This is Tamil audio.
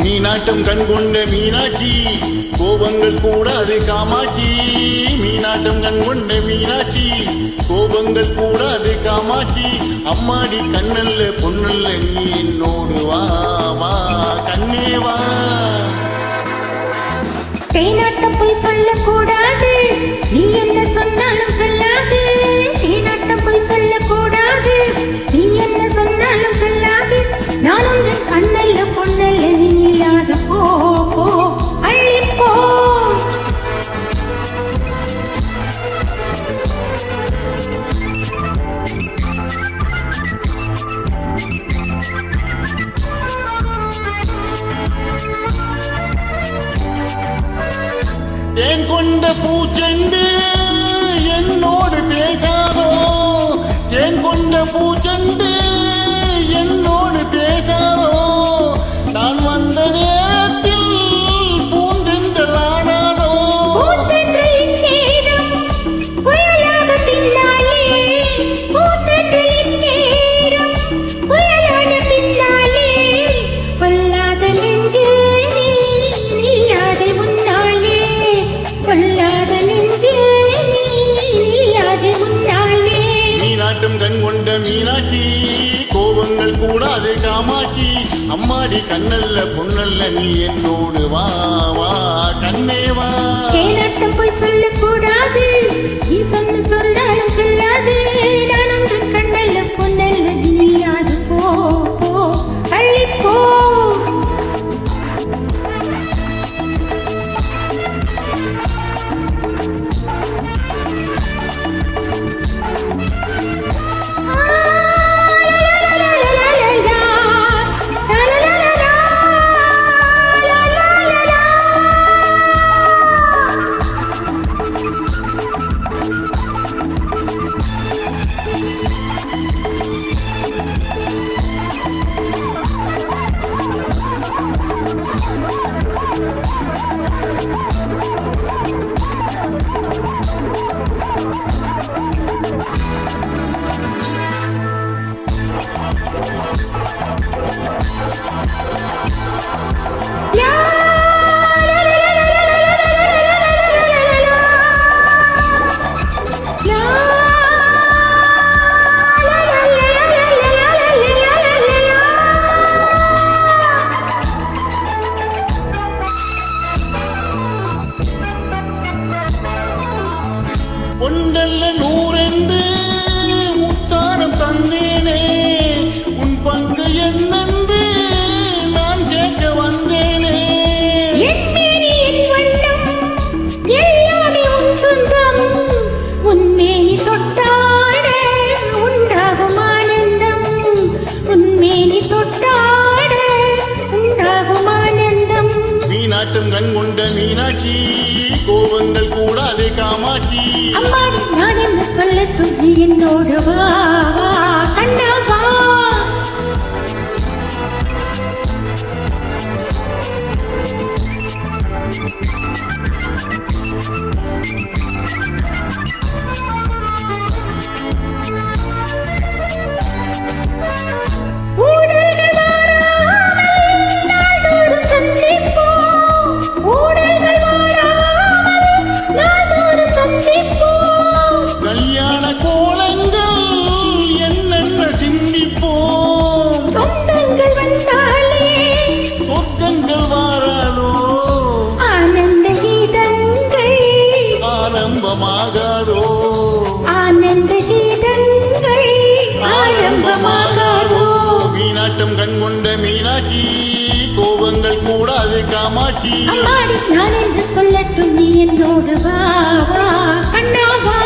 மீனாட்டம் கண்கொண்ட மீனாட்சி கோபங்கள் கூடாது காமாட்சி. மீனாட்டம் கண்கொண்ட மீனாட்சி கோபங்கள் கூடாது காமாட்சி. அம்மாடி கண்ணல்ல பொன்னல்ல நீ என்னோடு வா வா கண்ணே வா. தேனாட்டம் போய் சொல்லக்கூடாது, நீ என்ன சொன்னாலும் சொல்லாது. தேனாட்டம் போய் சொல்லக்கூடாது, நீ என்ன சொன்னாலும் சொல்லாது. நான் உங்க கண்ணல்ல பொன்னல்ல நீ இல்லாத போ போ அள்ளிப்போ. தேன் கொண்ட பூச்செண்டு என்னோடு பேசாதோ. தேன் கொண்ட பூச்செண்டு என்னோடு பேசாதோ. நான் வந்த நேரத்தில் பூந்தென்றலானாதோ. பூந்தென்றலின் நேரம் புயலாக பின்னாலே, பூந்தென்றலின் நேரம் புயலாக பின்னாலே. கொல்லாத நெஞ்சு நீ நீயாத முன்னாலே, கொல்லாத நெஞ்சு நீ நீயாத முன்னாலே. மீனாட்டம் கண் கொண்ட மீனாட்சி கோபங்கள் கூடாது காமாட்சி. அம்மாடி கண்ணல்ல பொன்னல்ல நீ என்னோடு வா வா கண்ணே வா. தேனாட்டம் போய் சொல்லக்கூடாது, நீ சொன்ன சொல்லாலும் சொல்லாது. நான் உங்க கண்ணல்ல பொன்னல்ல நீ இல்லாது போ போ அள்ளிப்போ. ஒன்றல்ல நூறென்று முத்தாரம் தந்தேனே. உன் பங்கு என்னென்று நான் கேட்க வந்தேனே. என் மேனி என் வண்ணம் எல்லாமே உன் சொந்தம். உன் மேனி தொட்டாட உண்டாகும் ஆனந்தம். உன் மேனி தொட்டாட உண்டாகும் ஆனந்தம். மீனாட்டம் கண் கொண்ட மீனாட்சி கோபங்கள் கூடாது காமாட்சி. அம்மாடி நான் என்ன சொல்லட்டும், நீ என்னோடு வா வா கண்ணா வா. ஊடல்கள் மாறாமல் நாள்தோறும் சந்திப்போம். ஊடல்கள் மாறாமல் நாள்தோறும் சந்திப்போம். கல்யாண கோலங்கள் என்னென்ன சிந்திப்போம். சொந்தங்கள் வந்தாலே சொர்க்கங்கள் வாராதோ. ஆனந்த கீதங்கள் ஆரம்பமாகாதோ. ஆனந்த கீதங்கள் ஆரம்பமாகாதோ. மீனாட்டம் கண் கொண்ட மீனாட்சி கோபங்கள் கூடாது காமாட்சி. அம்மாடி நான் என்று சொல்லட்டும், நீ என்னோடு வா வா கண்ணா வா.